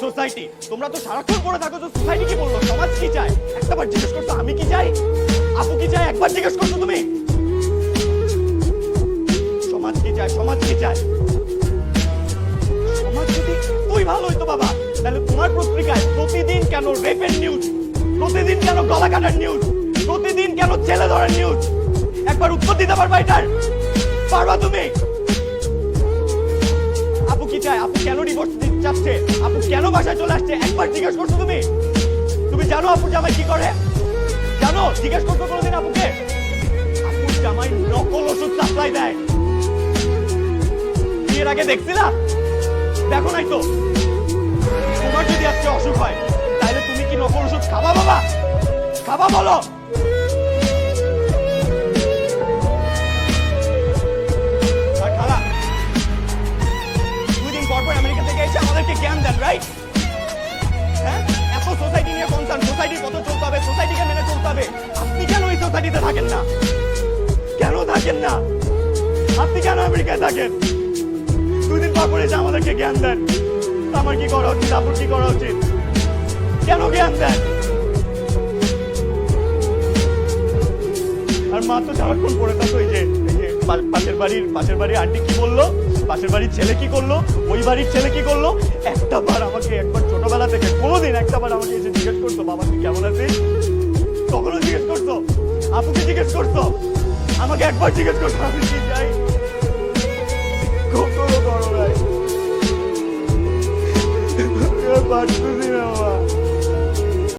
Society, তোমরা তো সারাক্ষণ পড়ে থাকো যে সোসাইটি কি বললো, সমাজ কি চায়, একটাবার জিজ্ঞেস করছো আমি কি চাই, আপু কি চাই, একবার জিজ্ঞেস করছো তুমি? সমাজ কি চায়, সমাজ কি চায়? সমাজ যদি তুই ভালো হইতো বাবা, তাহলে তোমার পত্রিকায় প্রতিদিন কেন রেপের নিউজ, প্রতিদিন কেন গলা কাটার নিউজ, প্রতিদিন কেন ছেলে ধরার নিউজ? একবার উত্তর দিতে পারবা এটার? পারবা তুমি? আপু কি চায়, আপু কেন ডিভোর্স চাচ্ছে, আপু কেন বাসায় চলে আসছে, একবার জিজ্ঞেস করছো তুমি? তুমি জানো আপু জামাই কি করে? জানো? জিজ্ঞেস করছো কোনোদিন আপুকে? আপুর জামাই নকল ওষুধ সাপ্লাই দেয়। বিয়ের আগে দেখছিলা? দেখো নাই তো? তোমার যদি আজকে অসুখ হয় তাহলে তুমি কি নকল ওষুধ খাবা বাবা? খাবা বলো? আর খালা 2 দিন পর পর আমেরিকা থেকে এসে আমাদেরকে জ্ঞান দেন, রাইট? হ্যাঁ, এত সোসাইটি নিয়ে কনসার্ন, সোসাইটির মতো চলতে হবে, সোসাইটিকে মেনে চলতে হবে। আপনি কেন এই সোসাইটিতে থাকেন না? কেন থাকেন না? আপনি কেন আমেরিকায় থাকেন? 2 দিন পর পর এসে আমাদেরকে জ্ঞান দেন। আমার কি করা উচিত, আপুর কি করা উচিত? কেন জ্ঞান দেন? আর মা তো সারাক্ষণ পড়ে থাকো এই যে পাশের বাড়ির আন্টি কি বললো, পাশের বাড়ির ছেলে কি করলো, ওই বাড়ির ছেলে কি করলো। একবার ছোটবেলা থেকে কোনোদিন একটাবার আমাকে এসে জিজ্ঞেস করতো বাবা তুই কেমন আছিস? কখনো জিজ্ঞেস করতো? আপুকে জিজ্ঞেস করতো? আমাকে একবার জিজ্ঞেস করতো আমি কি চাই? কখনো করো নাই। পারতেছি না বাবা।